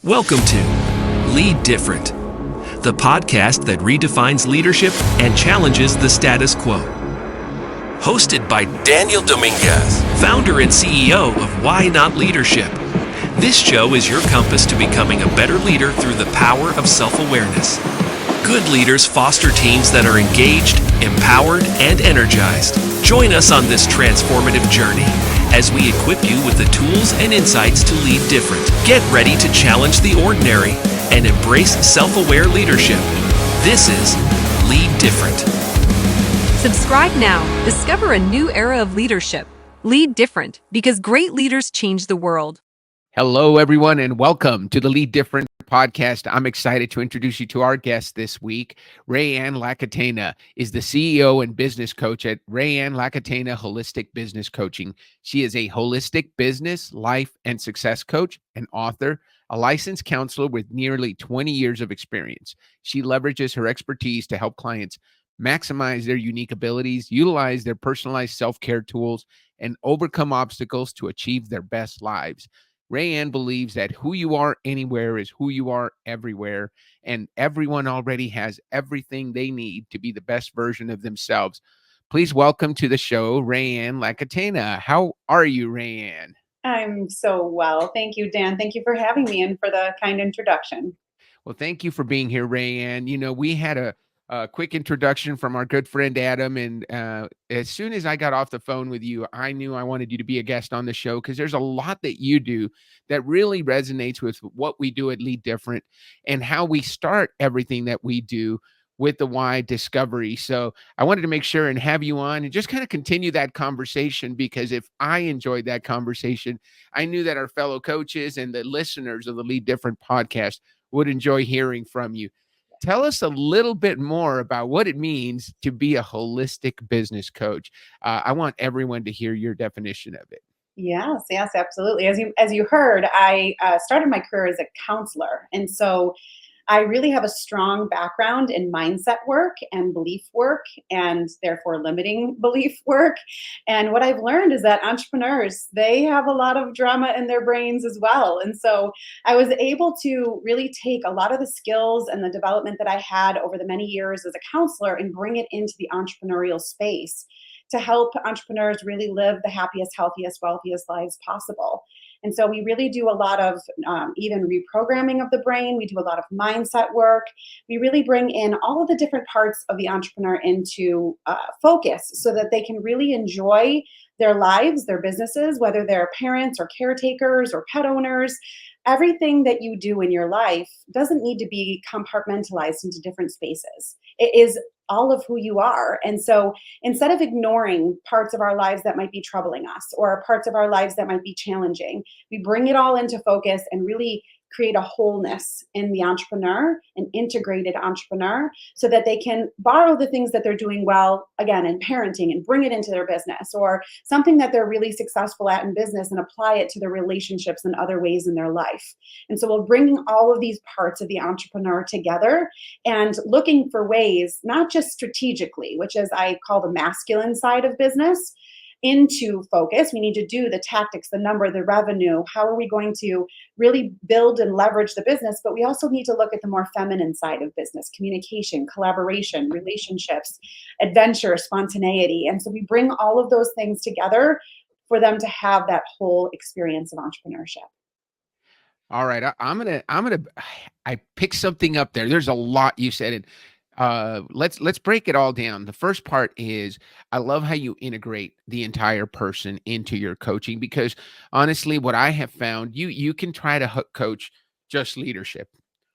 Welcome to Lead Different, the podcast that redefines leadership and challenges the status quo. Hosted by Daniel Dominguez, founder and CEO of Why Not Leadership. This show is your compass to becoming a better leader through the power of self-awareness. Good leaders foster teams that are engaged, empowered, and energized. Join us on this transformative journey as we equip you with the tools and insights to lead different. Get ready to challenge the ordinary and embrace self-aware leadership. This is Lead Different. Subscribe now. Discover a new era of leadership. Lead different, because great leaders change the world. Hello, everyone, and welcome to the Lead Different podcast. I'm excited to introduce you to our guest this week. Raeanne Lacatena is the CEO and business coach at Raeanne Lacatena Holistic Business Coaching. She is a holistic business, life, and success coach, an author, a licensed counselor with nearly 20 years of experience. She leverages her expertise to help clients maximize their unique abilities, utilize their personalized self-care tools, and overcome obstacles to achieve their best lives. Raeanne believes that who you are anywhere is who you are everywhere, and everyone already has everything they need to be the best version of themselves. Please welcome to the show, Raeanne Lacatena. How are you, Raeanne? I'm so well. Thank you, Dan. Thank you for having me and for the kind introduction. Well, thank you for being here, Raeanne. You know, we had a quick introduction from our good friend Adam, and as soon as I got off the phone with you, I knew I wanted you to be a guest on the show because there's a lot that you do that really resonates with what we do at Lead Different and how we start everything that we do with the why discovery. So I wanted to make sure and have you on and just kind of continue that conversation, because if I enjoyed that conversation, I knew that our fellow coaches and the listeners of the Lead Different podcast would enjoy hearing from you. Tell us a little bit more about what it means to be a holistic business coach. I want everyone to hear your definition of it. Yes, absolutely. As you heard, I started my career as a counselor, and so I really have a strong background in mindset work and belief work, and therefore limiting belief work. And what I've learned is that entrepreneurs, they have a lot of drama in their brains as well. And so I was able to really take a lot of the skills and the development that I had over the many years as a counselor and bring it into the entrepreneurial space to help entrepreneurs really live the happiest, healthiest, wealthiest lives possible. And so we really do a lot of even reprogramming of the brain. We do a lot of mindset work. We really bring in all of the different parts of the entrepreneur into focus so that they can really enjoy their lives, their businesses, whether they're parents or caretakers or pet owners. Everything that you do in your life doesn't need to be compartmentalized into different spaces. It is all of who you are. And so instead of ignoring parts of our lives that might be troubling us or parts of our lives that might be challenging, we bring it all into focus and really create a wholeness in the entrepreneur, an integrated entrepreneur, so that they can borrow the things that they're doing well, again, in parenting and bring it into their business, or something that they're really successful at in business and apply it to their relationships and other ways in their life. And so we'll bring all of these parts of the entrepreneur together and looking for ways, not just strategically, which is I call the masculine side of business, into focus. We need to do the tactics, the number, the revenue. How are we going to really build and leverage the business? But we also need to look at the more feminine side of business: communication, collaboration, relationships, adventure, spontaneity. And so we bring all of those things together for them to have that whole experience of entrepreneurship. All right, I picked something up there. There's a lot you said, and let's break it all down. The first part is I love how you integrate the entire person into your coaching, because honestly, what I have found, you can try to coach just leadership,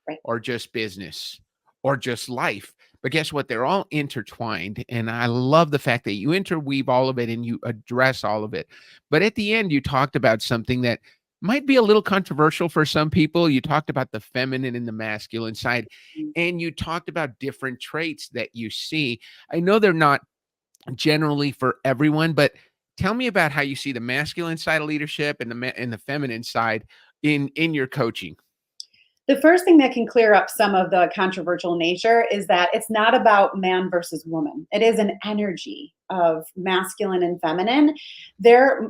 Right. or just business, or just life. But guess what? They're all intertwined. And I love the fact that you interweave all of it and you address all of it. But at the end, you talked about something that might be a little controversial for some people. You talked about the feminine and the masculine side, and you talked about different traits that you see. I know they're not generally for everyone, but tell me about how you see the masculine side of leadership and the feminine side in your coaching. The first thing that can clear up some of the controversial nature is that it's not about man versus woman. It is an energy of masculine and feminine.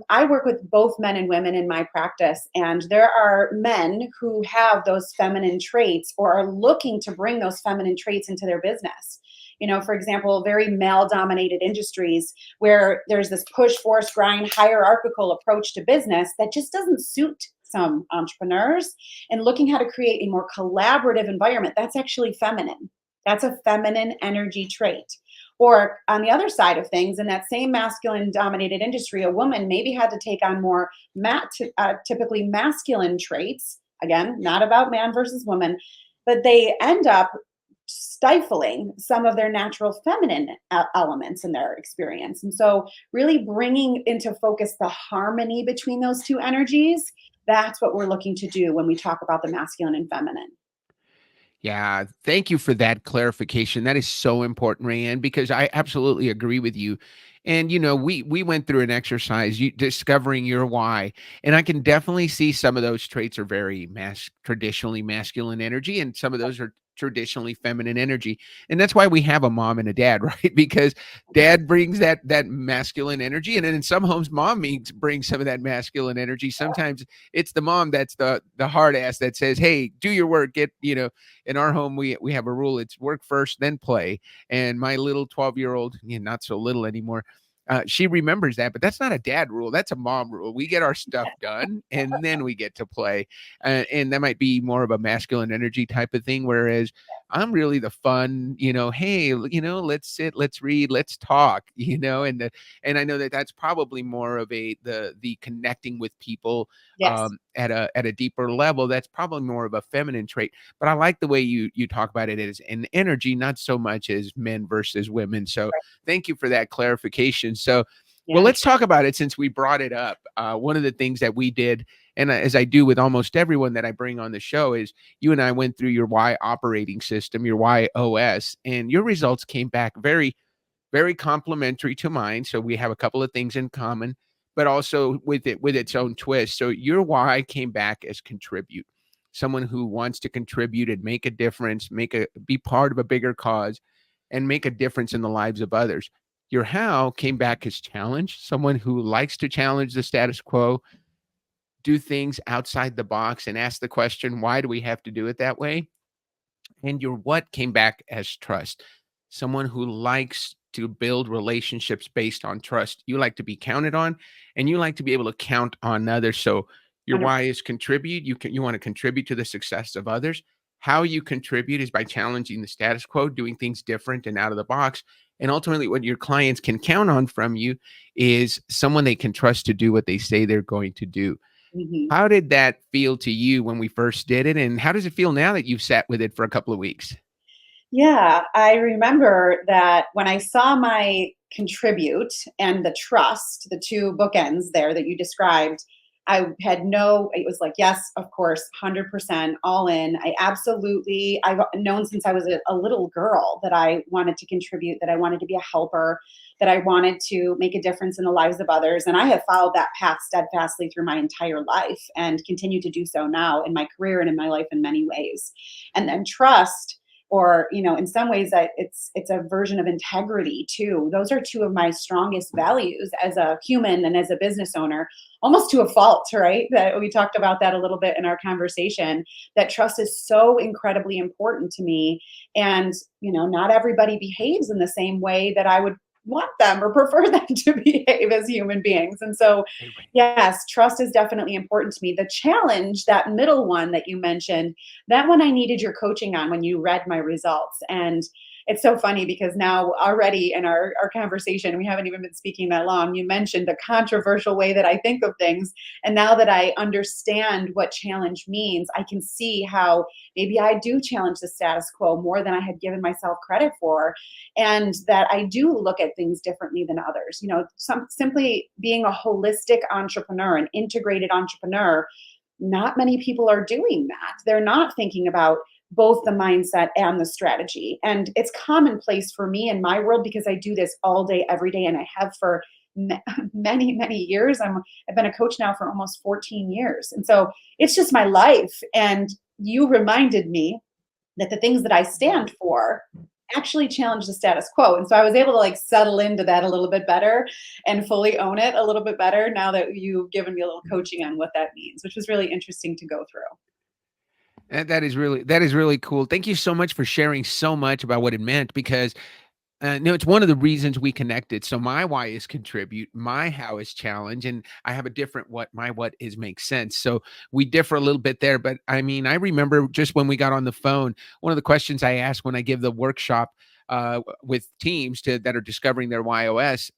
I work with both men and women in my practice, and there are men who have those feminine traits or are looking to bring those feminine traits into their business. For example, very male dominated industries where there's this push, force, grind, hierarchical approach to business that just doesn't suit some entrepreneurs, and looking how to create a more collaborative environment. That's actually feminine. That's a feminine energy trait. Or on the other side of things, in that same masculine dominated industry, a woman maybe had to take on more typically masculine traits. Again, not about man versus woman, but they end up stifling some of their natural feminine elements in their experience. And so really bringing into focus the harmony between those two energies, that's what we're looking to do when we talk about the masculine and feminine. Yeah, thank you for that clarification. That is so important, Raeanne, because I absolutely agree with you. And we went through an exercise, discovering your why, and I can definitely see some of those traits are very traditionally masculine energy, and some of those are traditionally feminine energy. And that's why we have a mom and a dad, right? Because dad brings that masculine energy, and then in some homes, mom brings some of that masculine energy. Sometimes it's the mom that's the hard ass that says, "Hey, do your work. In our home, we have a rule. It's work first, then play." And my little 12-year-old, not so little anymore, she remembers that, but that's not a dad rule. That's a mom rule. We get our stuff done and then we get to play. And that might be more of a masculine energy type of thing. Whereas I'm really the fun, hey, let's sit, let's read, let's talk, and I know that that's probably more of the connecting with people Yes. at a deeper level. That's probably more of a feminine trait, but I like the way you talk about it as an energy, not so much as men versus women. So thank you for that clarification. So, well, Yeah. let's talk about it since we brought it up. One of the things that we did, and as I do with almost everyone that I bring on the show, is you and I went through your Y operating system, your Y OS, and your results came back very, very complementary to mine. So we have a couple of things in common, but also with its own twist. So your why came back as contribute, someone who wants to contribute and make a difference, be part of a bigger cause, and make a difference in the lives of others. Your how came back as challenge, someone who likes to challenge the status quo, do things outside the box, and ask the question, why do we have to do it that way? And your what came back as trust, someone who likes to build relationships based on trust. You like to be counted on, and you like to be able to count on others. So your why is contribute. You want to contribute to the success of others. How you contribute is by challenging the status quo, doing things different and out of the box. And ultimately, what your clients can count on from you is someone they can trust to do what they say they're going to do. Mhm. How did that feel to you when we first did it? And how does it feel now that you've sat with it for a couple of weeks? Yeah, I remember that when I saw my contribute and the trust, the two bookends there that you described, it was like, yes, of course, 100% all in. I've known since I was a little girl that I wanted to contribute, that I wanted to be a helper, that I wanted to make a difference in the lives of others. And I have followed that path steadfastly through my entire life and continue to do so now in my career and in my life in many ways. And then trust, or in some ways that it's a version of integrity too. Those are two of my strongest values as a human and as a business owner, almost to a fault, right? That we talked about that a little bit in our conversation, that trust is so incredibly important to me. And not everybody behaves in the same way that I would want them or prefer them to behave as human beings. And so yes, trust is definitely important to me. The challenge, that middle one that you mentioned, that one I needed your coaching on when you read my results. And it's so funny because now already in our conversation, we haven't even been speaking that long, you mentioned the controversial way that I think of things. And now that I understand what challenge means, I can see how maybe I do challenge the status quo more than I had given myself credit for. And that I do look at things differently than others. Simply being a holistic entrepreneur, an integrated entrepreneur, not many people are doing that. They're not thinking about both the mindset and the strategy. And it's commonplace for me in my world because I do this all day, every day, and I have for many, many years. I've been a coach now for almost 14 years. And so it's just my life. And you reminded me that the things that I stand for actually challenge the status quo. And so I was able to like settle into that a little bit better and fully own it a little bit better now that you've given me a little coaching on what that means, which was really interesting to go through. And that is really cool. Thank you so much for sharing so much about what it meant because no, it's one of the reasons we connected. So my why is contribute, my how is challenge, and I have a different what. My what is make sense. So we differ a little bit there. But I mean, I remember just when we got on the phone, one of the questions I ask when I give the workshop with teams that are discovering their YOS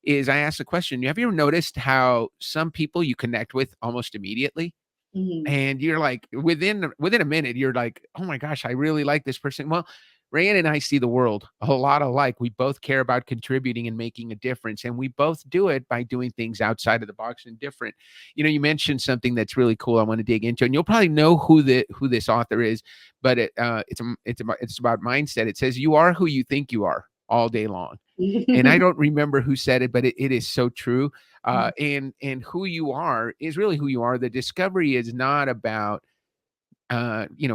is I ask the question: have you ever noticed how some people you connect with almost immediately? Mhm. And you're like, within a minute, you're like, "Oh my gosh, I really like this person." Well, Rayanne and I see the world a lot alike. We both care about contributing and making a difference, and we both do it by doing things outside of the box and different. You mentioned something that's really cool. I want to dig into, and you'll probably know who this author is, but it's about mindset. It says, "You are who you think you are all day long." And I don't remember who said it, but it is so true. And who you are is really who you are. The discovery is not about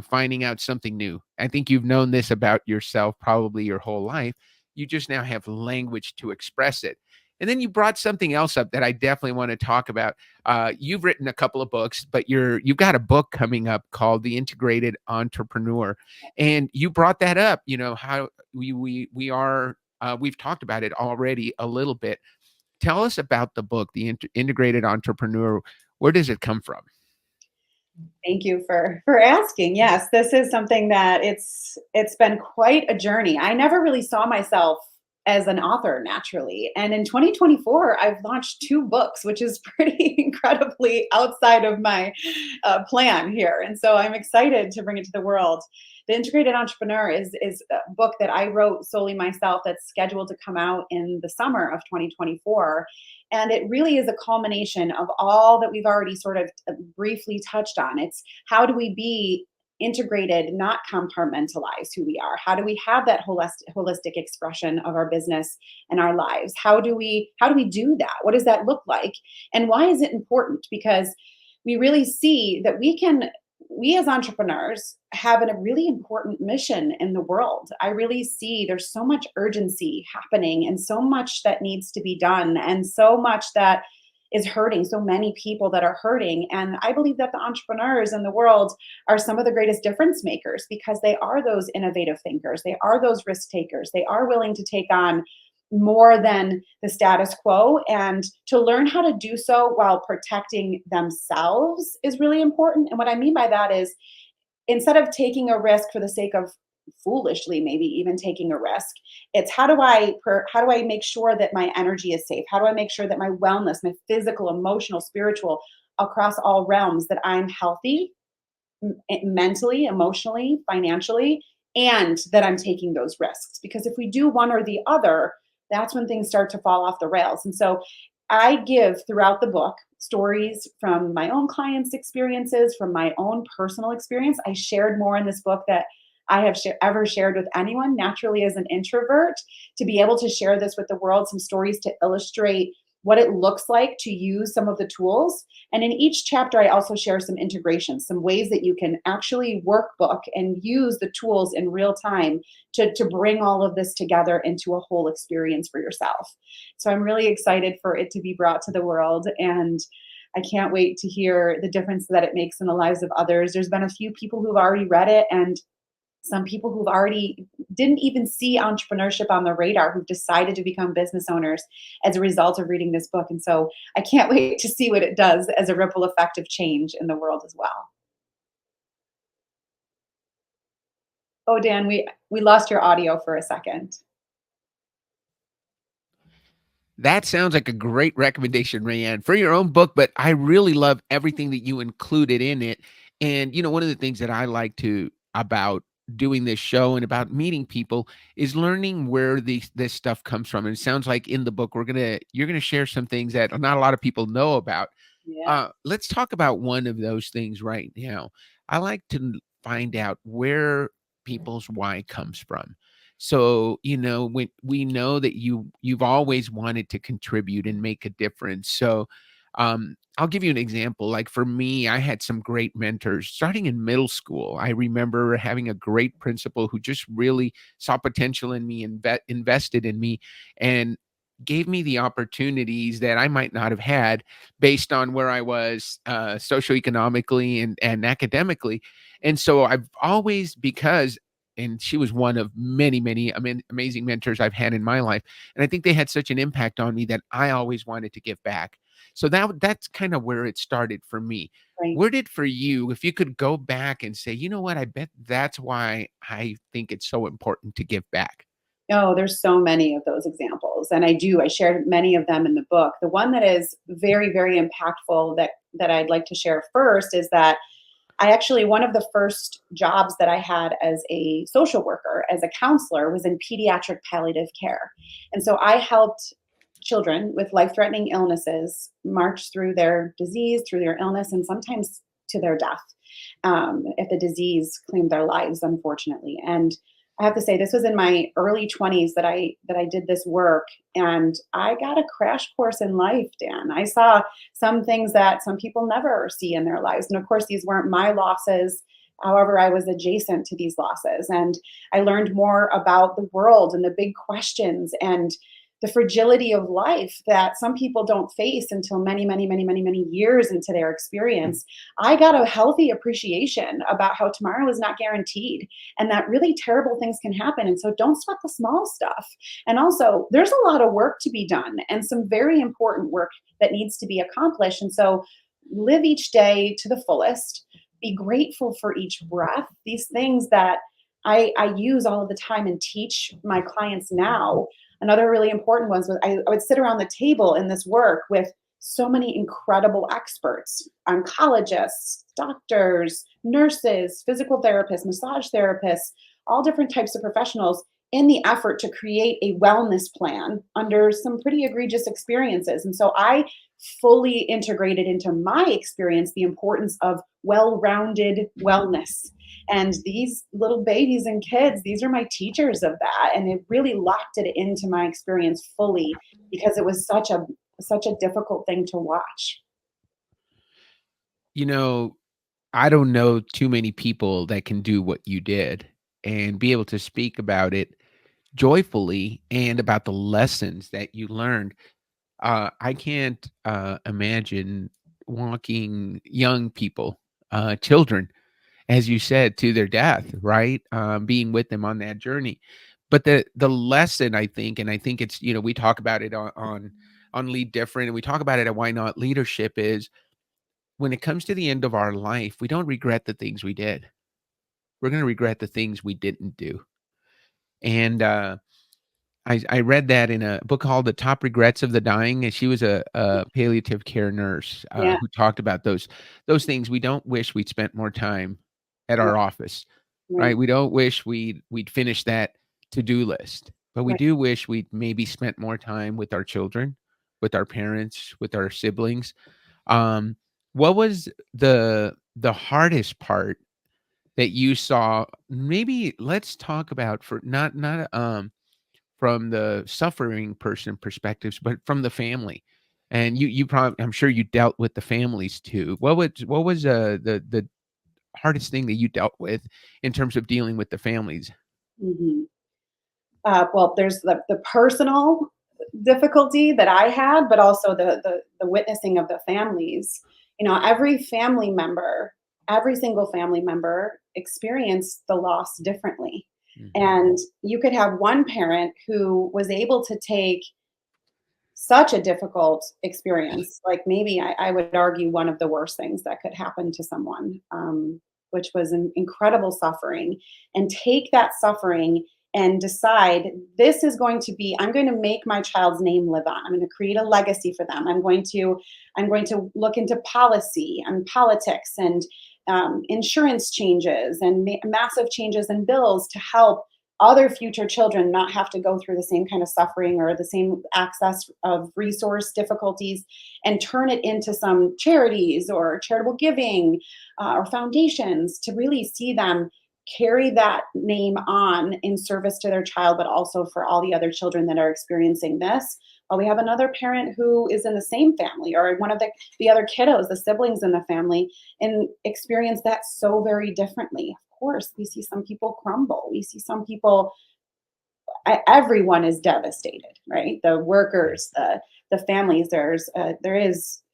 finding out something new. I think you've known this about yourself probably your whole life. You just now have language to express it. And then you brought something else up that I definitely want to talk about. You've written a couple of books, but you've got a book coming up called The Integrated Entrepreneur, and you brought that up. How we are. We've talked about it already a little bit. Tell us about the book, The Integrated Entrepreneur. Where does it come from? Thank you for asking. Yes, this is something that it's been quite a journey. I never really saw myself as an author naturally. And in 2024, I've launched two books, which is pretty incredibly outside of my plan here. And so I'm excited to bring it to the world. The Integrated Entrepreneur is a book that I wrote solely myself that's scheduled to come out in the summer of 2024. And it really is a culmination of all that we've already sort of briefly touched on. It's how do we be integrated, not compartmentalize who we are? How do we have that holistic expression of our business and our lives? How do we do that? What does that look like? And why is it important? Because we really see that we as entrepreneurs have a really important mission in the world. I really see there's so much urgency happening and so much that needs to be done and so much that is hurting, so many people that are hurting. And I believe that the entrepreneurs in the world are some of the greatest difference makers because they are those innovative thinkers. They are those risk takers. They are willing to take on more than the status quo, and to learn how to do so while protecting themselves is really important. And what I mean by that is instead of taking a risk for the sake of foolishly maybe even taking a risk, it's how do I make sure that my energy is safe? How do I make sure that my wellness, my physical, emotional, spiritual, across all realms, that I'm healthy mentally, emotionally, financially, and that I'm taking those risks? Because if we do one or the other, that's when things start to fall off the rails. And so I give throughout the book stories from my own clients' experiences, from my own personal experience. I shared more in this book that I have ever shared with anyone, naturally, as an introvert, to be able to share this with the world, some stories to illustrate what it looks like to use some of the tools. And in each chapter, I also share some integrations, some ways that you can actually workbook and use the tools in real time to bring all of this together into a whole experience for yourself. So I'm really excited for it to be brought to the world. And I can't wait to hear the difference that it makes in the lives of others. There's been a few people who've already read it, and some people who've already didn't even see entrepreneurship on the radar, who've decided to become business owners as a result of reading this book. And so I can't wait to see what it does as a ripple effect of change in the world as well. Oh, Dan, we lost your audio for a second. That sounds like a great recommendation, Rayanne, for your own book, but I really love everything that you included in it. And one of the things that I like to about doing this show and about meeting people is learning where this stuff comes from. And it sounds like in the book you're gonna share some things that not a lot of people know about. Yeah. Let's talk about one of those things right now. I like to find out where people's why comes from. So, when we know that you've always wanted to contribute and make a difference. So, I'll give you an example. Like for me, I had some great mentors starting in middle school. I remember having a great principal who just really saw potential in me and invested in me and gave me the opportunities that I might not have had based on where I was socioeconomically and academically. And so I've always, and she was one of many, many amazing mentors I've had in my life. And I think they had such an impact on me that I always wanted to give back. So that's kind of where it started for me. Right. Where did for you, if you could go back and say, you know what, I bet that's why I think it's so important to give back. Oh, there's so many of those examples. And I shared many of them in the book. The one that is very, very impactful that I'd like to share first is that one of the first jobs that I had as a social worker, as a counselor, was in pediatric palliative care. And so I helped children with life-threatening illnesses march through their disease, through their illness, and sometimes to their death, if the disease claimed their lives, unfortunately. And I have to say, this was in my early 20s that I did this work, and I got a crash course in life, Dan. I saw some things that some people never see in their lives, and of course, these weren't my losses. However, I was adjacent to these losses, and I learned more about the world and the big questions and the fragility of life that some people don't face until many, many, many, many, many years into their experience. I got a healthy appreciation about how tomorrow is not guaranteed and that really terrible things can happen. And so don't sweat the small stuff. And also, there's a lot of work to be done and some very important work that needs to be accomplished. And so live each day to the fullest, be grateful for each breath, these things that I use all of the time and teach my clients now. Another really important one was I would sit around the table in this work with so many incredible experts, oncologists, doctors, nurses, physical therapists, massage therapists, all different types of professionals in the effort to create a wellness plan under some pretty egregious experiences. And so I fully integrated into my experience the importance of well-rounded wellness. And these little babies and kids, these are my teachers of that. And it really locked it into my experience fully because it was such a difficult thing to watch. You know, I don't know too many people that can do what you did and be able to speak about it joyfully and about the lessons that you learned. I can't imagine walking young people, children, as you said, to their death, right? Being with them on that journey. But the lesson, I think, and I think it's, we talk about it on Lead Different, and we talk about it at Why Not Leadership, is when it comes to the end of our life, we don't regret the things we did. We're going to regret the things we didn't do. And I read that in a book called The Top Regrets of the Dying, and she was a palliative care nurse Yeah, who talked about those things. We don't wish we'd spent more time at right, our office, right, right? We don't wish we'd finished that to-do list, but we right. do wish we'd maybe spent more time with our children, with our parents, with our siblings. Um, what was the hardest part that you saw? Maybe let's talk about for not from the suffering person perspectives, but from the family. And you probably, I'm sure you dealt with the families too. What was the hardest thing that you dealt with in terms of dealing with the families? Mhm. Well, there's the personal difficulty that I had, but also the witnessing of the families. Every single family member experienced the loss differently. Mhm. And you could have one parent who was able to take such a difficult experience, like maybe I would argue one of the worst things that could happen to someone, which was an incredible suffering, and take that suffering and decide I'm going to make my child's name live on. I'm going to create a legacy for them. I'm going to look into policy and politics and insurance changes and massive changes in bills to help other future children not have to go through the same kind of suffering or the same access of resource difficulties, and turn it into some charities or charitable giving or foundations to really see them carry that name on in service to their child, but also for all the other children that are experiencing this Oh, we have another parent who is in the same family, or one of the other kiddos, the siblings in the family, and experience that so very differently. Of course, we see some people crumble. We see some people, everyone is devastated, right? The workers, the families, there is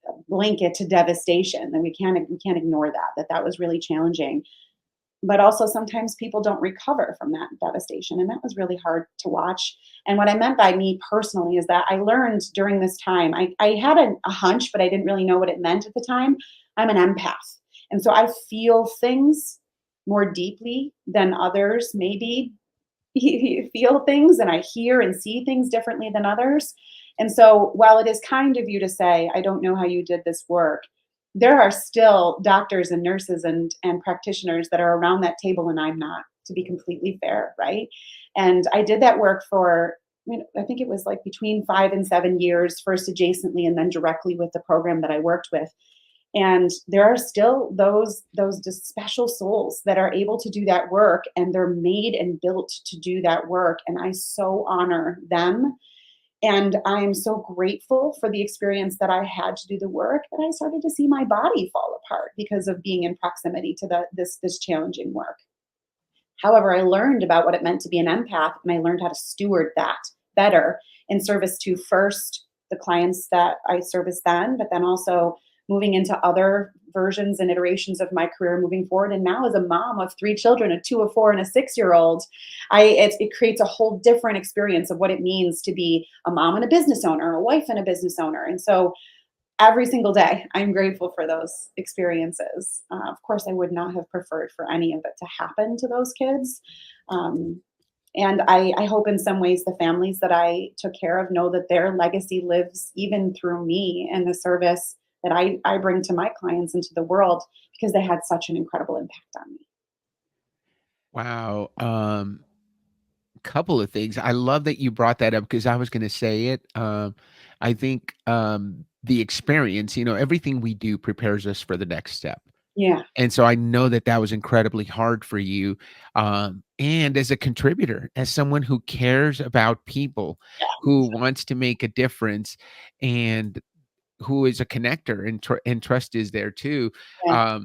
a blanket to devastation, and we can't ignore that was really challenging. But also sometimes people don't recover from that devastation, and that was really hard to watch. And what I meant by me personally is that I learned during this time, I had a hunch, but I didn't really know what it meant at the time. I'm an empath, and so I feel things more deeply than others maybe feel things, and I hear and see things differently than others. And so while it is kind of you to say, I don't know how you did this work, there are still doctors and nurses and practitioners that are around that table and I'm not, to be completely fair, right? And I did that work for, I think it was like between 5 and 7 years, first adjacently and then directly with the program that I worked with. And there are still those just special souls that are able to do that work, and they're made and built to do that work. And I so honor them. And I'm so grateful for the experience that I had to do the work, that I started to see my body fall apart because of being in proximity to this challenging work. However, I learned about what it meant to be an empath, and I learned how to steward that better in service to, first, the clients that I serviced then, but then also moving into other versions and iterations of my career moving forward. And now, as a mom of 3 children, a 2, a 4, and a 6-year-old, it creates a whole different experience of what it means to be a mom and a business owner, a wife and a business owner. And so every single day, I'm grateful for those experiences. Of course, I would not have preferred for any of it to happen to those kids. And I hope in some ways the families that I took care of know that their legacy lives even through me and the service that I bring to my clients and to the world, because they had such an incredible impact on me. Wow. Couple of things. I love that you brought that up because I was going to say it. I think the experience, everything we do prepares us for the next step. Yeah. And so I know that that was incredibly hard for you. And as a contributor, as someone who cares about people, who wants to make a difference, and who is a connector, and trust is there too. Yeah.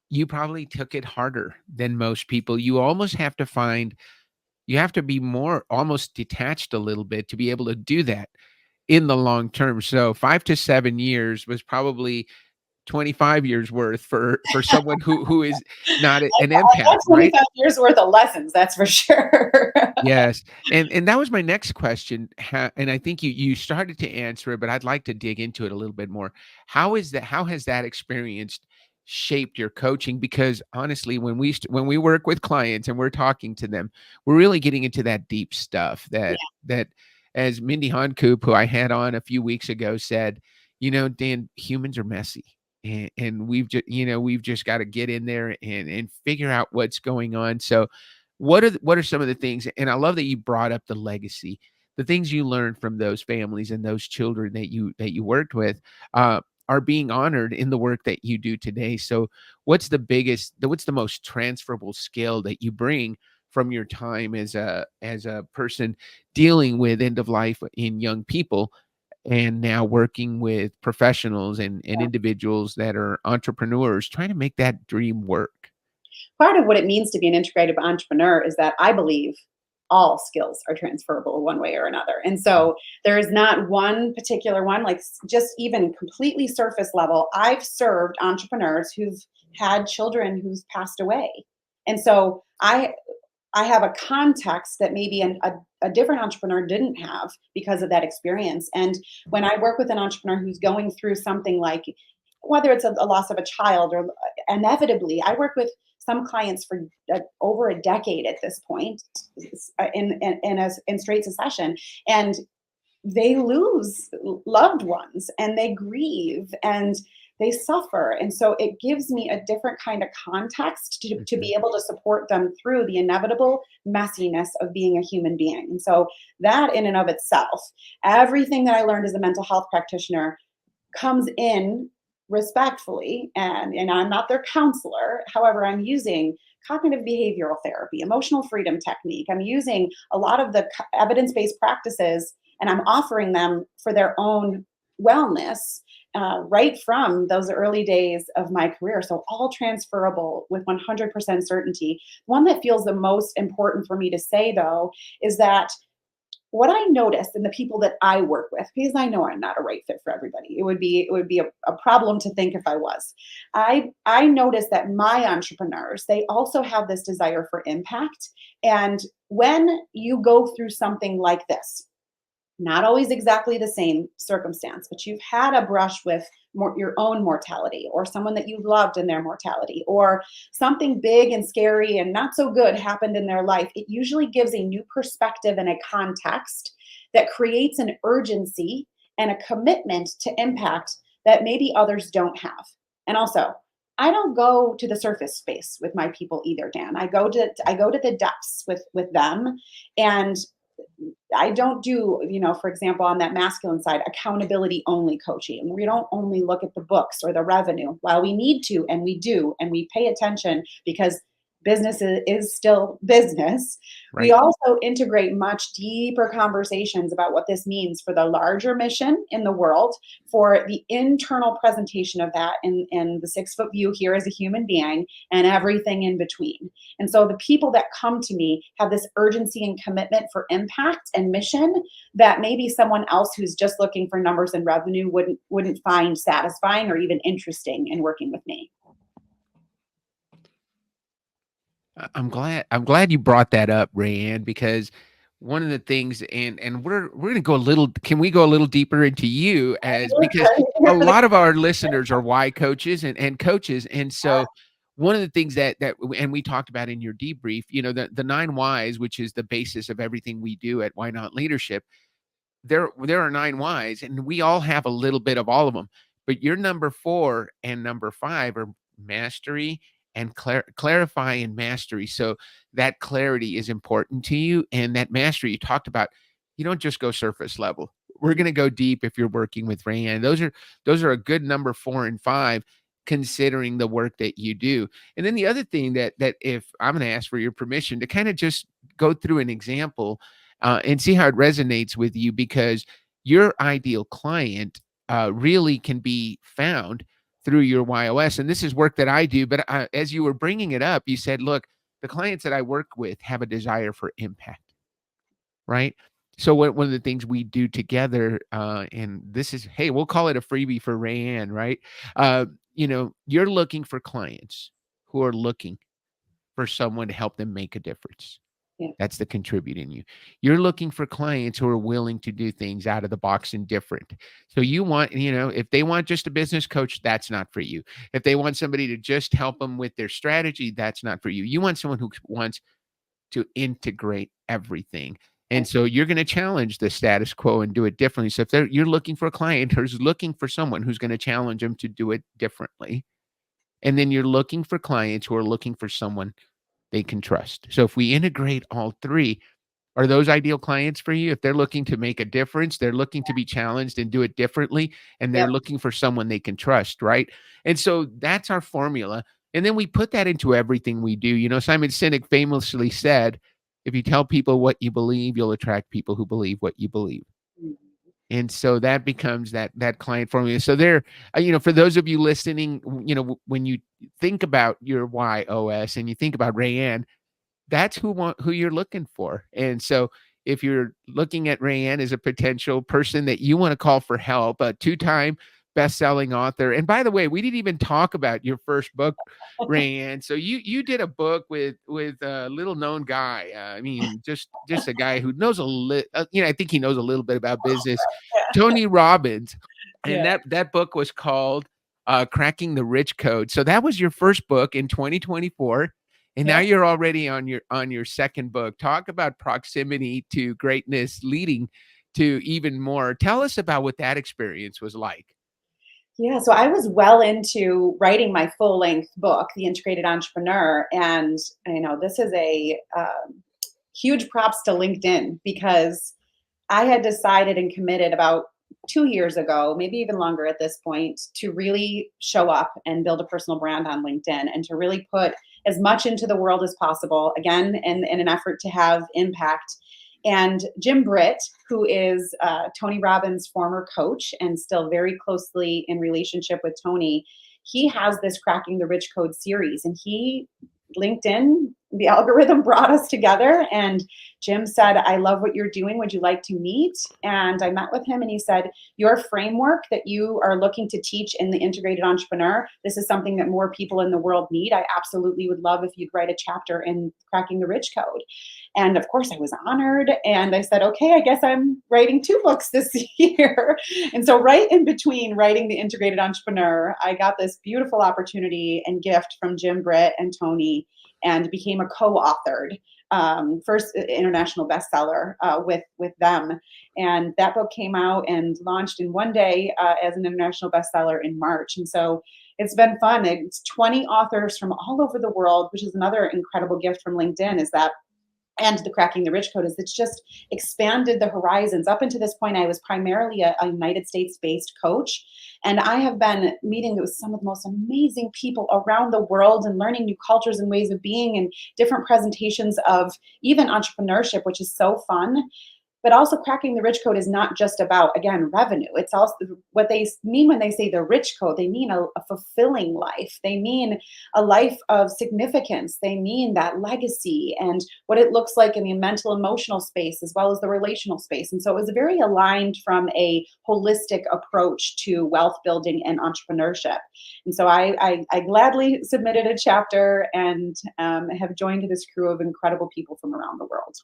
You probably took it harder than most people. You have to be more almost detached a little bit to be able to do that in the long term. So 5 to 7 years was probably 25 years worth for someone who is not an I empath, got right? 25 years worth of lessons, that's for sure. Yes, and that was my next question, and I think you started to answer it, but I'd like to dig into it a little bit more. How has that experience shaped your coaching? Because honestly, when we work with clients and we're talking to them, we're really getting into that deep stuff that as Mindy Honkoop, who I had on a few weeks ago, said, Dan, humans are messy. And we've just got to get in there and figure out what's going on. So what are some of the things, and I love that you brought up the legacy, the things you learned from those families and those children that you worked with, are being honored in the work that you do today. So what's the most transferable skill that you bring from your time as a person dealing with end of life in young people, and now working with professionals and individuals that are entrepreneurs trying to make that dream work? Part of what it means to be an integrative entrepreneur is that I believe all skills are transferable one way or another. And so there is not one particular one, like just even completely surface level. I've served entrepreneurs who've had children who've passed away. And so I have a context that maybe a different entrepreneur didn't have because of that experience. And when I work with an entrepreneur who's going through something like, whether it's a loss of a child, or inevitably, I work with some clients for over a decade at this point, in straight succession, and they lose loved ones and they grieve and they suffer. And so it gives me a different kind of context to be able to support them through the inevitable messiness of being a human being. And so that in and of itself, everything that I learned as a mental health practitioner comes in respectfully, and I'm not their counselor. However, I'm using cognitive behavioral therapy, emotional freedom technique. I'm using a lot of the evidence-based practices and I'm offering them for their own wellness right from those early days of my career. So all transferable with 100% certainty. One that feels the most important for me to say, though, is that what I noticed in the people that I work with, because I know I'm not a right fit for everybody. It would be a problem to think if I was. I noticed that my entrepreneurs, they also have this desire for impact. And when you go through something like this, not always exactly the same circumstance, but you've had a brush with your own mortality, or someone that you've loved in their mortality, or something big and scary and not so good happened in their life, it usually gives a new perspective and a context that creates an urgency and a commitment to impact that maybe others don't have. And also, I don't go to the surface space with my people either, Dan. I go to the depths with them, and I don't do, for example, on that masculine side, accountability only coaching. We don't only look at the books or the revenue. While we need to, and we do, and we pay attention because business is still business, we Right. also integrate much deeper conversations about what this means for the larger mission in the world, for the internal presentation of that in the 6-foot view here as a human being, and everything in between. And so the people that come to me have this urgency and commitment for impact and mission that maybe someone else who's just looking for numbers and revenue wouldn't find satisfying or even interesting in working with me. I'm glad you brought that up, Rayanne, because one of the things, and we're gonna go a little, can we go a little deeper into you, as because a lot of our listeners are Y coaches and coaches. And so one of the things that and we talked about in your debrief, the 9 Ys, which is the basis of everything we do at Why Not Leadership. There are 9 Ys, and we all have a little bit of all of them. But your number 4 and number 5 are mastery and clarify and mastery. So that clarity is important to you, and that mastery you talked about. You don't just go surface level. We're going to go deep if you're working with Rayanne. Those are a good number 4 and 5, considering the work that you do. And then the other thing that if I'm going to ask for your permission to kind of just go through an example and see how it resonates with you, because your ideal client really can be found through your YOS. And this is work that I do. But as you were bringing it up, you said, look, the clients that I work with have a desire for impact, right? So one of the things we do together, and this is, hey, we'll call it a freebie for Rayanne, right? You're looking for clients who are looking for someone to help them make a difference. Yeah. That's the contribute in you. You're looking for clients who are willing to do things out of the box and different. So you want, if they want just a business coach, that's not for you. If they want somebody to just help them with their strategy, that's not for you. You want someone who wants to integrate everything. And so you're going to challenge the status quo and do it differently. So if you're looking for a client who's looking for someone who's going to challenge them to do it differently, and then you're looking for clients who are looking for someone they can trust. So if we integrate all three, are those ideal clients for you? If they're looking to make a difference, they're looking to be challenged and do it differently, and they're Yep. looking for someone they can trust, right? And so that's our formula. And then we put that into everything we do. Simon Sinek famously said, if you tell people what you believe, you'll attract people who believe what you believe. And so that becomes that client formula. So for those of you listening, when you think about your YOS and you think about Rayanne, that's who you're looking for. And so if you're looking at Rayanne as a potential person that you want to call for help, a 2-time best-selling author. And by the way, we didn't even talk about your first book, Rayanne. So you did a book with a little known guy. Just a guy who knows a little. I think he knows a little bit about business. Tony Robbins, and Yeah. that book was called Cracking the Rich Code. So that was your first book in 2024. And now Yeah. you're already on your second book. Talk about proximity to greatness leading to even more. Tell us about what that experience was like. Yeah, so I was well into writing my full-length book, The Integrated Entrepreneur, and this is a huge props to LinkedIn, because I had decided and committed about 2 years ago, maybe even longer at this point, to really show up and build a personal brand on LinkedIn, and to really put as much into the world as possible, again, in an effort to have impact. And Jim Britt, who is Tony Robbins' former coach and still very closely in relationship with Tony, he has this Cracking the Rich Code series, and LinkedIn, the algorithm brought us together, and Jim said, I love what you're doing. Would you like to meet? And I met with him, and he said, your framework that you are looking to teach in the Integrated Entrepreneur, this is something that more people in the world need. I absolutely would love if you'd write a chapter in Cracking the Rich Code. And of course, I was honored. And I said, okay, I guess I'm writing 2 books this year. And so right in between writing The Integrated Entrepreneur, I got this beautiful opportunity and gift from Jim Britt and Tony, and became a co-authored first international bestseller with them. And that book came out and launched in one day as an international bestseller in March. And so it's been fun. It's 20 authors from all over the world, which is another incredible gift from LinkedIn, is that, and the Cracking the Rich Code, is it's just expanded the horizons. Up until this point, I was primarily a United States-based coach, and I have been meeting with some of the most amazing people around the world and learning new cultures and ways of being and different presentations of even entrepreneurship, which is so fun. But also, Cracking the Rich Code is not just about, again, revenue. It's also what they mean when they say the rich code. They mean a fulfilling life. They mean a life of significance. They mean that legacy and what it looks like in the mental, emotional space, as well as the relational space. And so it was very aligned from a holistic approach to wealth building and entrepreneurship. And so I gladly submitted a chapter and have joined this crew of incredible people from around the world.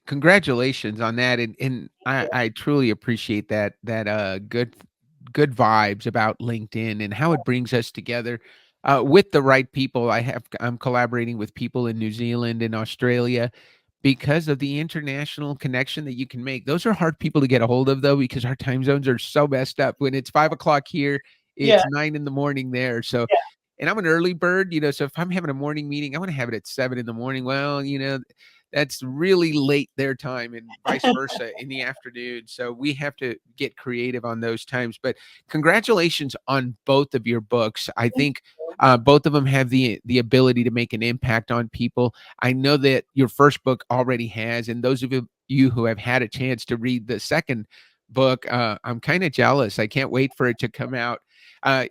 Congratulations on that, and I truly appreciate that good vibes about LinkedIn and how it brings us together with the right people. I'm collaborating with people in New Zealand and Australia because of the international connection that you can make. Those are hard people to get a hold of, though, because our time zones are so messed up. When it's 5 o'clock here, Yeah. it's 9 in the morning there. So, Yeah. and I'm an early bird, so if I'm having a morning meeting, I want to have it at 7 in the morning. Well, that's really late their time, and vice versa in the afternoon. So we have to get creative on those times. But congratulations on both of your books. I think both of them have the ability to make an impact on people. I know that your first book already has, and those of you who have had a chance to read the second book, I'm kind of jealous. I can't wait for it to come out.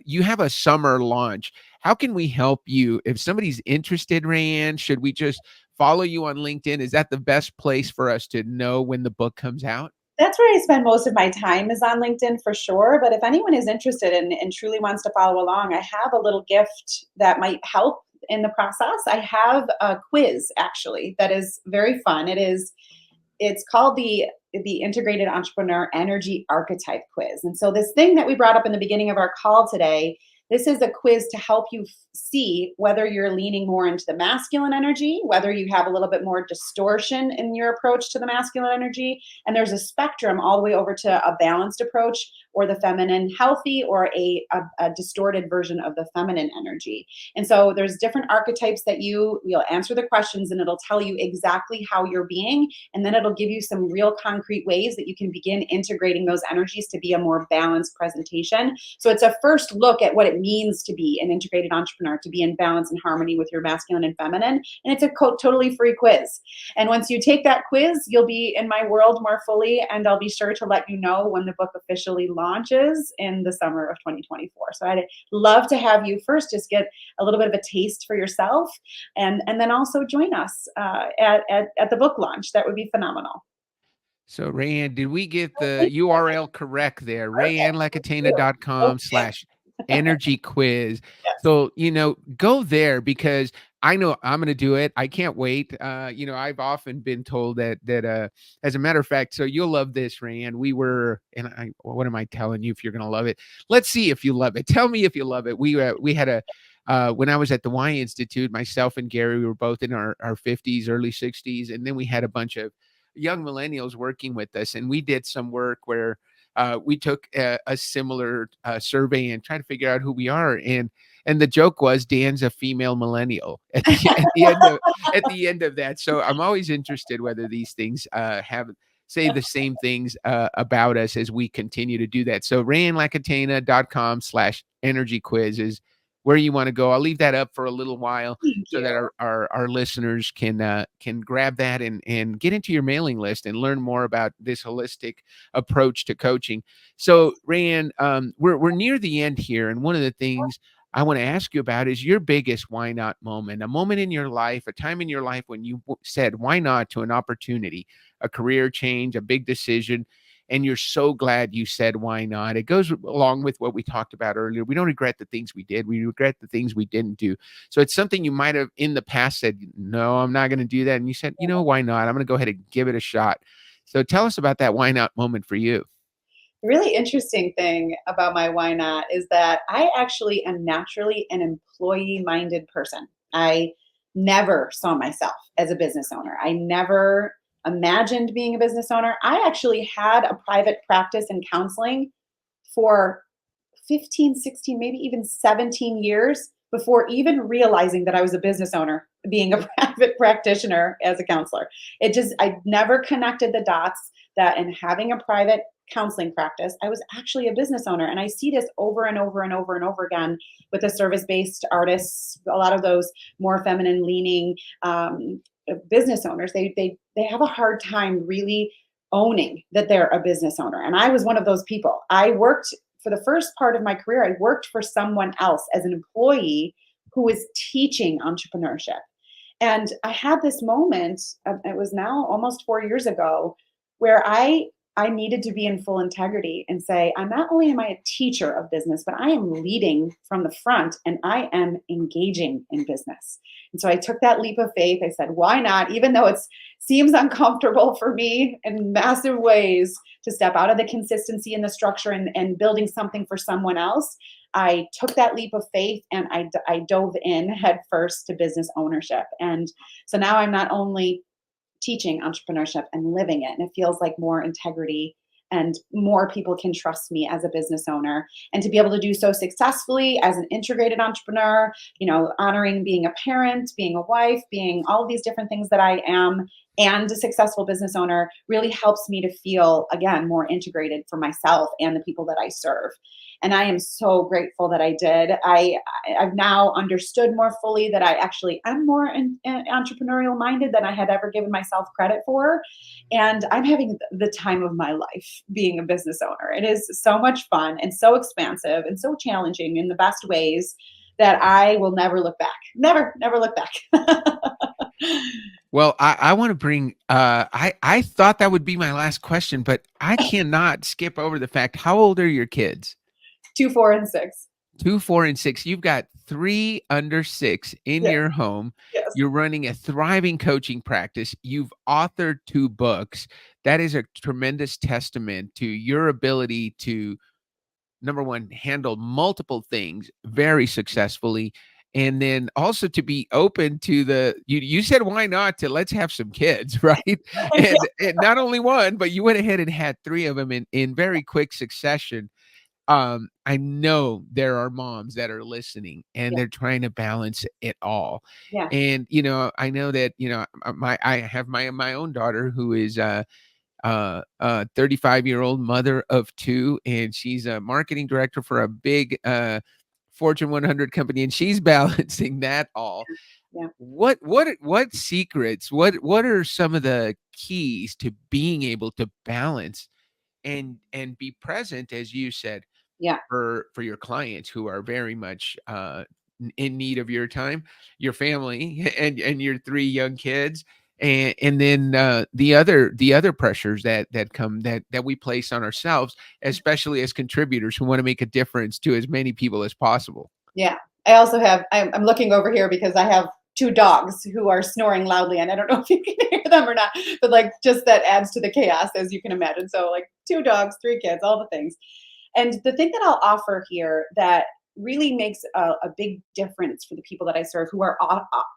You have a summer launch. How can we help you? If somebody's interested, Raeanne, should we just follow you on LinkedIn? Is that the best place for us to know when the book comes out? That's where I spend most of my time, is on LinkedIn for sure. But if anyone is interested and truly wants to follow along, I have a little gift that might help in the process. I have a quiz, actually, that is very fun. It's called the Integrated Entrepreneur Energy Archetype Quiz. And so this thing that we brought up in the beginning of our call today, this is a quiz to help you see whether you're leaning more into the masculine energy, whether you have a little bit more distortion in your approach to the masculine energy. And there's a spectrum all the way over to a balanced approach, or the feminine healthy, or a distorted version of the feminine energy. And so there's different archetypes that you'll answer the questions, and it'll tell you exactly how you're being. And then it'll give you some real concrete ways that you can begin integrating those energies to be a more balanced presentation. So it's a first look at what it means to be an integrated entrepreneur, to be in balance and harmony with your masculine and feminine. And it's a totally free quiz. And once you take that quiz, you'll be in my world more fully, and I'll be sure to let you know when the book officially launches in the summer of 2024. So I'd love to have you first just get a little bit of a taste for yourself, and then also join us at the book launch. That would be phenomenal. So, Raeanne, did we get the URL correct there? RaeanneLacatena.com/energy quiz. Yes. So, go there, because I know I'm going to do it. I can't wait. I've often been told that as a matter of fact, so you'll love this, Raeanne. What am I telling you if you're going to love it? Let's see if you love it. Tell me if you love it. We had when I was at the Y Institute, myself and Gary, we were both in our 50s, early 60s. And then we had a bunch of young millennials working with us, and we did some work where we took a similar survey and tried to figure out who we are. And the joke was, Dan's a female millennial at the end of that. So I'm always interested whether these things say the same things about us as we continue to do that. So RaeanneLacatena.com/energy quiz is where you want to go. I'll leave that up for a little while Thank so that you. our listeners can grab that and get into your mailing list and learn more about this holistic approach to coaching. So, Raeanne, we're near the end here, and one of the things I want to ask you about is your biggest why not moment, a moment in your life, a time in your life when you said why not to an opportunity, a career change, a big decision, and you're so glad you said why not. It goes along with what we talked about earlier. We don't regret the things we did. We regret the things we didn't do. So it's something you might have in the past said, no, I'm not going to do that. And you said, why not? I'm going to go ahead and give it a shot. So tell us about that why not moment for you. The really interesting thing about my why not is that I actually am naturally an employee minded person. I never saw myself as a business owner. I never imagined being a business owner. I actually had a private practice in counseling for 15, 16, maybe even 17 years before even realizing that I was a business owner, being a private practitioner as a counselor. I never connected the dots that in having a private counseling practice, I was actually a business owner. And I see this over and over and over and over again with the service-based artists, a lot of those more feminine leaning business owners. They have a hard time really owning that they're a business owner. And I was one of those people. I worked for the first part of my career, I worked for someone else as an employee who was teaching entrepreneurship. And I had this moment, it was now almost 4 years ago, where I needed to be in full integrity and say, I'm not only am I a teacher of business, but I am leading from the front and I am engaging in business. And so I took that leap of faith. I said, why not? Even though it seems uncomfortable for me in massive ways to step out of the consistency and the structure and building something for someone else, I took that leap of faith and I dove in head first to business ownership. And so now I'm not only teaching entrepreneurship and living it, and it feels like more integrity and more people can trust me as a business owner, and to be able to do so successfully as an integrated entrepreneur, honoring being a parent, being a wife, being all of these different things that I am, and a successful business owner really helps me to feel, again, more integrated for myself and the people that I serve. And I am so grateful that I did. I've now understood more fully that I actually am more entrepreneurial minded than I had ever given myself credit for. And I'm having the time of my life being a business owner. It is so much fun and so expansive and so challenging in the best ways that I will never look back. Never look back. Well, I want to bring, I thought that would be my last question, but I cannot skip over the fact, how old are your kids? 2, 4, and 6. 2, 4, and 6. You've got 3 under 6 in Yes. your home. Yes. You're running a thriving coaching practice. You've authored 2 books. That is a tremendous testament to your ability to, number one, handle multiple things very successfully. And then also to be open to you said, why not, to let's have some kids, right? And not only one, but you went ahead and had 3 of them in very quick succession. I know there are moms that are listening and Yeah. they're trying to balance it all. Yeah. And, I know that, I have my own daughter who is a 35-year-old mother of 2, and she's a marketing director for a big, Fortune 100 company, and she's balancing that all. Yeah. What secrets, what are some of the keys to being able to balance and be present, as you said, Yeah. for your clients who are very much in need of your time, your family, and your 3 young kids, and then the other pressures that come that we place on ourselves, especially as contributors who want to make a difference to as many people as possible. Yeah. I also have, I'm looking over here because I have 2 dogs who are snoring loudly, and I don't know if you can hear them or not, but like just that adds to the chaos, as you can imagine. So like 2 dogs, 3 kids, all the things. And the thing that I'll offer here that really makes a big difference for the people that I serve, who are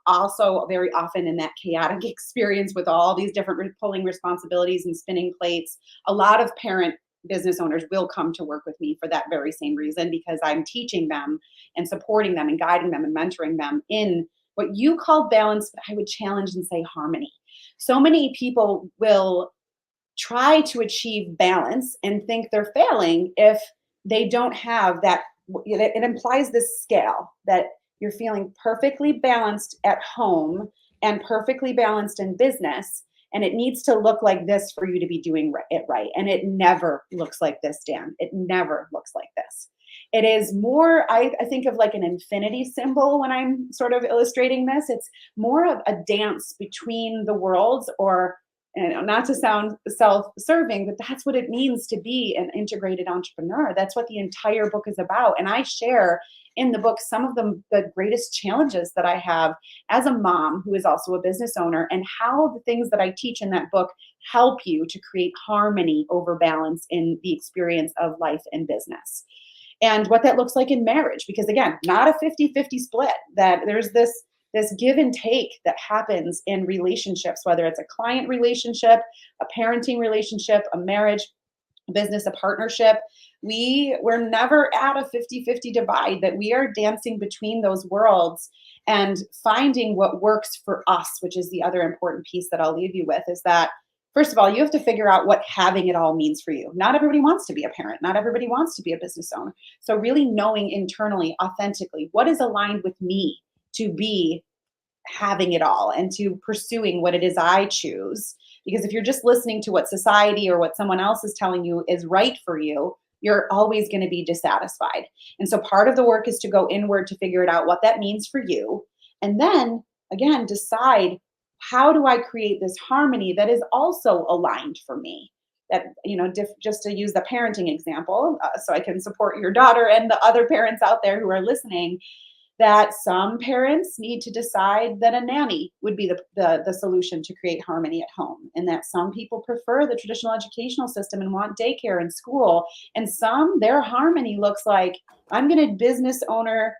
also very often in that chaotic experience with all these different pulling responsibilities and spinning plates. A lot of parent business owners will come to work with me for that very same reason, because I'm teaching them and supporting them and guiding them and mentoring them in what you call balance, but I would challenge and say harmony. So many people will try to achieve balance and think they're failing if they don't have that it implies this scale that you're feeling perfectly balanced at home and perfectly balanced in business. And it needs to look like this for you to be doing it right. And it never looks like this, Dan. It never looks like this. It is more, I think of like an infinity symbol when I'm sort of illustrating this. It's more of a dance between the worlds, or, and not to sound self-serving, but that's what it means to be an integrated entrepreneur. That's what the entire book is about. And I share in the book some of the greatest challenges that I have as a mom who is also a business owner, and how the things that I teach in that book help you to create harmony over balance in the experience of life and business. And what that looks like in marriage, because again, not a 50-50 split, that there's this give and take that happens in relationships, whether it's a client relationship, a parenting relationship, a marriage, a business, a partnership. We're never at a 50-50 divide, that we are dancing between those worlds and finding what works for us, which is the other important piece that I'll leave you with, is that first of all, you have to figure out what having it all means for you. Not everybody wants to be a parent. Not everybody wants to be a business owner. So really knowing internally, authentically, what is aligned with me to be having it all and to pursuing what it is I choose. Because if you're just listening to what society or what someone else is telling you is right for you, you're always going to be dissatisfied. And so part of the work is to go inward to figure it out what that means for you. And then again, decide, how do I create this harmony that is also aligned for me? That, just to use the parenting example, so I can support your daughter and the other parents out there who are listening, that some parents need to decide that a nanny would be the solution to create harmony at home, and that some people prefer the traditional educational system and want daycare and school, and some, their harmony looks like, I'm going to business owner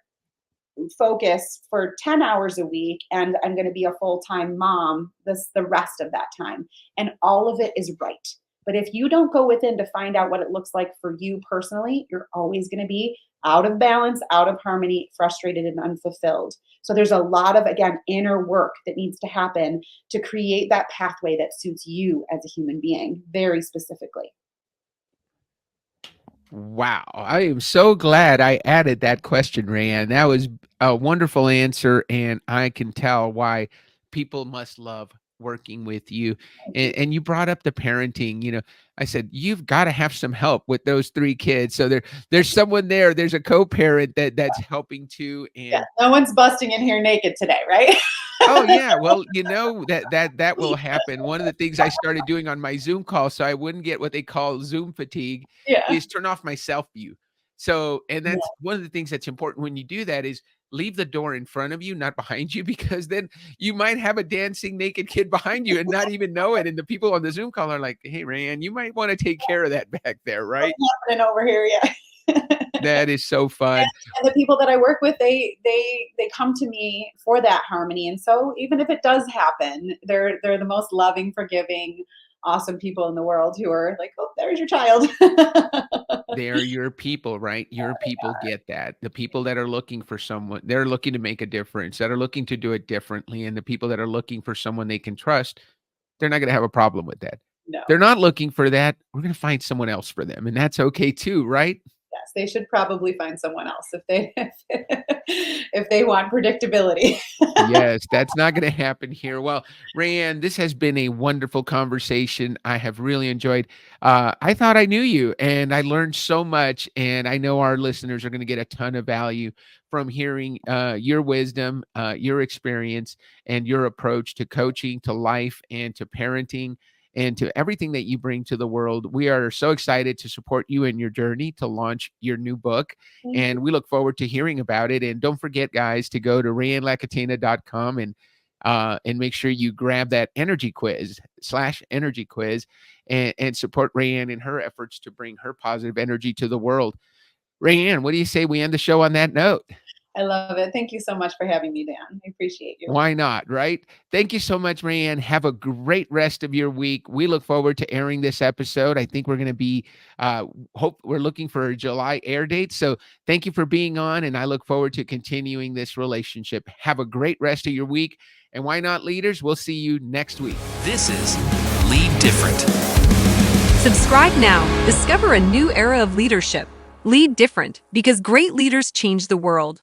focus for 10 hours a week, and I'm going to be a full-time mom the rest of that time. And all of it is right. But if you don't go within to find out what it looks like for you personally, you're always going to be out of balance, out of harmony, frustrated and unfulfilled. So there's a lot of, again, inner work that needs to happen to create that pathway that suits you as a human being, very specifically. Wow. I am so glad I added that question, Raeanne. That was a wonderful answer, and I can tell why people must love working with you. And you brought up the parenting. I said, you've got to have some help with those 3 kids. So there's someone there. There's a co-parent that's helping too. And yeah, no one's busting in here naked today, right? Oh yeah, well, that will happen. One of the things I started doing on my Zoom call, so I wouldn't get what they call Zoom fatigue, is turn off my self view. So, and that's one of the things that's important when you do that, is leave the door in front of you, not behind you, because then you might have a dancing naked kid behind you and not even know it. And the people on the Zoom call are like, "Hey, Raeanne, you might want to take care of that back there, right?" Happening over here, yeah. That is so fun. And the people that I work with, they come to me for that harmony. And so even if it does happen, they're the most loving, forgiving, awesome people in the world who are like, "Oh, there's your child." They're your people, right? Your people get that. The people that are looking for someone, they're looking to make a difference, that are looking to do it differently. And the people that are looking for someone they can trust, they're not going to have a problem with that. No. They're not looking for that. We're going to find someone else for them. And that's okay too, right? Yes, they should probably find someone else if they want predictability. Yes, that's not going to happen here. Well, Raeanne, this has been a wonderful conversation. I have really enjoyed. I thought I knew you, and I learned so much, and I know our listeners are going to get a ton of value from hearing your wisdom, your experience, and your approach to coaching, to life, and to parenting, and to everything that you bring to the world. We are so excited to support you in your journey to launch your new book. And we look forward to hearing about it. And don't forget, guys, to go to RaeanneLacatena.com and make sure you grab that energy quiz and support Raeanne in her efforts to bring her positive energy to the world. Raeanne, what do you say we end the show on that note? I love it. Thank you so much for having me, Dan. I appreciate you. Why not, right? Thank you so much, Raeanne. Have a great rest of your week. We look forward to airing this episode. I think we're going to be, we're looking for a July air date. So thank you for being on, and I look forward to continuing this relationship. Have a great rest of your week. And why not, leaders? We'll see you next week. This is Lead Different. Subscribe now. Discover a new era of leadership. Lead different because great leaders change the world.